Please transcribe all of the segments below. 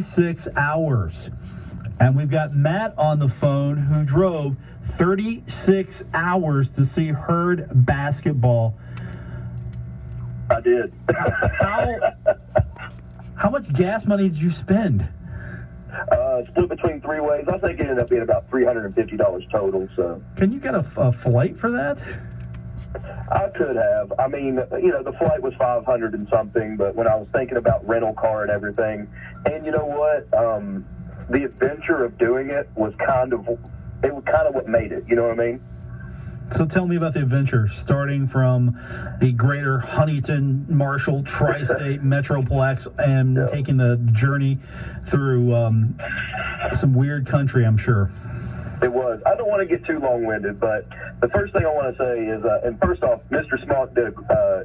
36 hours. And we've got Matt on the phone who drove 36 hours to see Herd basketball. I did. How much gas money did you spend? Split between three ways. I think it ended up being about $350 total. So, can you get a flight for that? I could have. I mean, the flight was $500 and something, but when I was thinking about rental car and everything, and you know what, the adventure of doing it was kind of what made it. You know what I mean? So tell me about the adventure, starting from the greater Huntington, Marshall, Tri-State Metroplex, and taking the journey through some weird country, I'm sure. It was. I don't want to get too long-winded, but the first thing I want to say is, and first off, Mr. Smock did.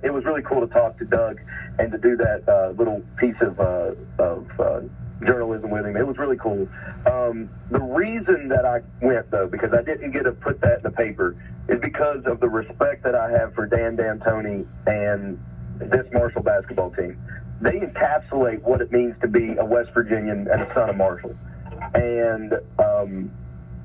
It was really cool to talk to Doug and to do that little piece of journalism with him. It was really cool. The reason that I went, though, because I didn't get to put that in the paper, is because of the respect that I have for Dan D'Antoni and this Marshall basketball team. They encapsulate what it means to be a West Virginian and a son of Marshall. And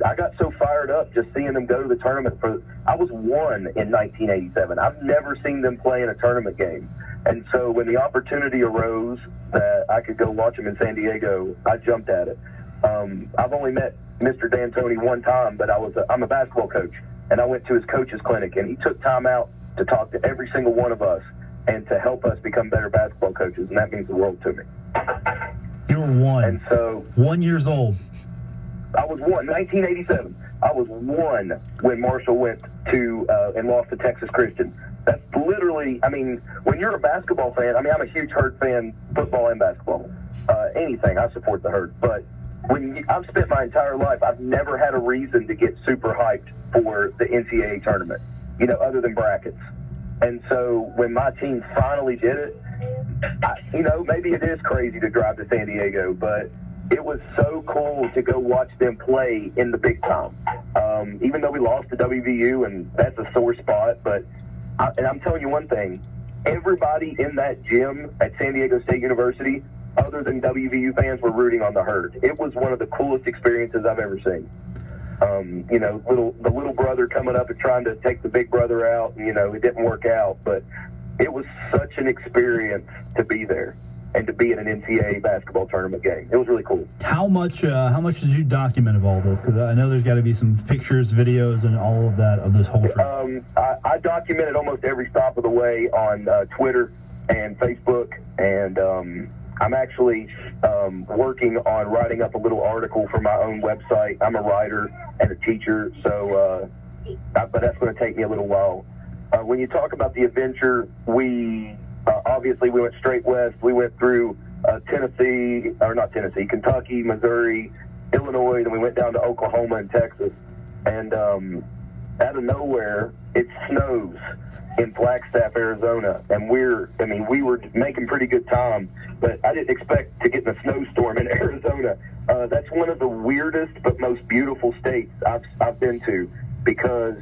I got so fired up just seeing them go to the tournament. I was one in 1987. I've never seen them play in a tournament game. And so when the opportunity arose that I could go watch them in San Diego, I jumped at it. I've only met Mr. D'Antoni one time, but I'm a basketball coach, and I went to his coach's clinic, and he took time out to talk to every single one of us and to help us become better basketball coaches, and that means the world to me. You were one. And so 1 year old. I was one, 1987. I was one when Marshall went to and lost to Texas Christian. That's literally, I mean, when you're a basketball fan, I mean, I'm a huge Herd fan, football and basketball. Anything, I support the Herd. But I've spent my entire life, I've never had a reason to get super hyped for the NCAA tournament, other than brackets. And so when my team finally did it, maybe it is crazy to drive to San Diego, but it was so cool to go watch them play in the big time. Even though we lost to WVU, and that's a sore spot, but I'm telling you one thing, everybody in that gym at San Diego State University, other than WVU fans, were rooting on the Herd. It was one of the coolest experiences I've ever seen. The little brother coming up and trying to take the big brother out, and, it didn't work out, but it was such an experience to be there and to be at an NCAA basketball tournament game. It was really cool. How much did you document of all this? Because I know there's got to be some pictures, videos, and all of that of this whole trip. I documented almost every stop of the way on Twitter and Facebook, and I'm actually working on writing up a little article for my own website. I'm a writer and a teacher, but that's going to take me a little while. When you talk about the adventure, obviously we went straight west. We went through Kentucky, Missouri, Illinois, then we went down to Oklahoma and Texas. And out of nowhere, it snows in Flagstaff, Arizona, and we were making pretty good time, but I didn't expect to get in a snowstorm in Arizona. That's one of the weirdest but most beautiful states I've been to, because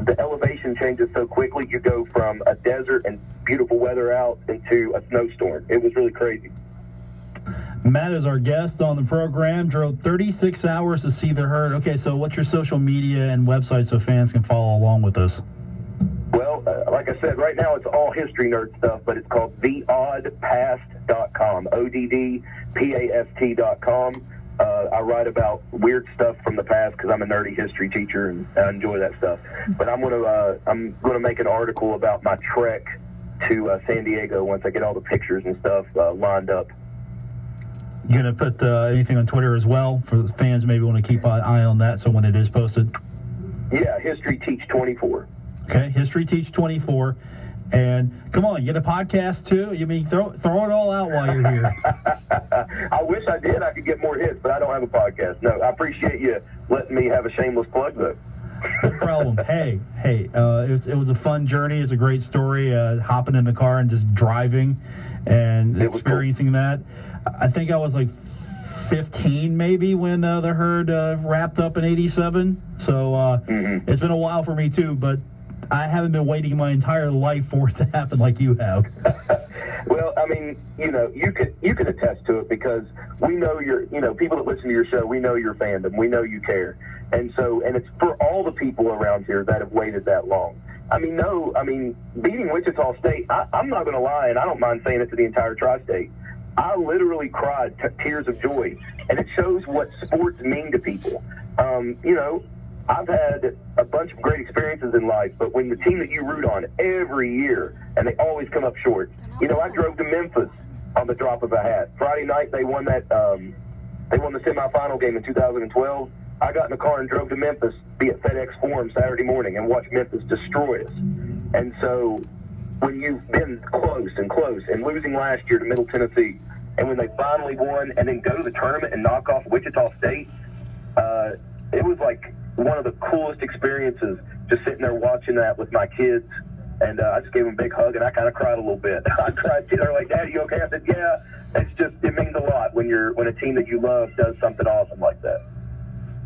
the elevation changes so quickly. You go from a desert and beautiful weather out into a snowstorm. It was really crazy. Matt is our guest on the program. Drove 36 hours to see the Herd. Okay, so what's your social media and website so fans can follow along with us? Well, like I said, right now it's all history nerd stuff, but it's called theoddpast.com, ODDPAST.com. I write about weird stuff from the past because I'm a nerdy history teacher and I enjoy that stuff. But I'm gonna make an article about my trek to San Diego once I get all the pictures and stuff lined up. You gonna put anything on Twitter as well for the fans? Maybe want to keep an eye on that so when it is posted. Yeah, History Teach 24. Okay, History Teach 24. And come on, you get a podcast too? You mean throw it all out while you're here. I wish I did. I could get more hits, but I don't have a podcast. No, I appreciate you letting me have a shameless plug, though. No problem. Hey, it was a fun journey. It's a great story, hopping in the car and just driving and experiencing cool. that. I think I was like 15 maybe when the Herd wrapped up in 87. So it's been a while for me too, but I haven't been waiting my entire life for it to happen like you have. Well, I mean, you can attest to it because we know people that listen to your show, we know your fandom, we know you care. And it's for all the people around here that have waited that long. Beating Wichita State, I'm not going to lie, and I don't mind saying it to the entire tri-state. I literally cried tears of joy, and it shows what sports mean to people. I've had a bunch of great experiences in life, but when the team that you root on every year, and they always come up short. I drove to Memphis on the drop of a hat. Friday night, they won the semifinal game in 2012. I got in the car and drove to Memphis, be at FedEx Forum Saturday morning, and watched Memphis destroy us. And so when you've been close and losing last year to Middle Tennessee, and when they finally won and then go to the tournament and knock off Wichita State, it was like one of the coolest experiences, just sitting there watching that with my kids. And I just gave them a big hug, and I kind of cried a little bit. I cried too. They're like, "Dad, you okay?" I said, "Yeah." It means a lot when a team that you love does something awesome like that.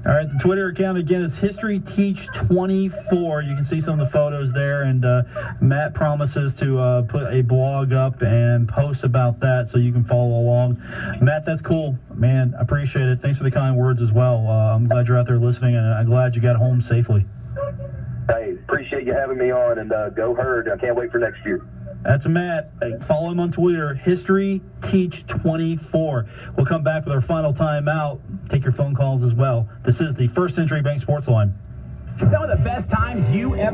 All right, the Twitter account again is HistoryTeach24. You can see some of the photos there, and Matt promises to put a blog up and post about that so you can follow along. Matt, that's cool, man. I appreciate it. Thanks for the kind words as well. I'm glad you're out there listening, and I'm glad you got home safely. Hey, appreciate you having me on, and go Herd. I can't wait for next year. That's Matt. Follow him on Twitter, HistoryTeach24. We'll come back with our final timeout. Take your phone calls as well. This is the First Century Bank Sports Line. Some of the best times you ever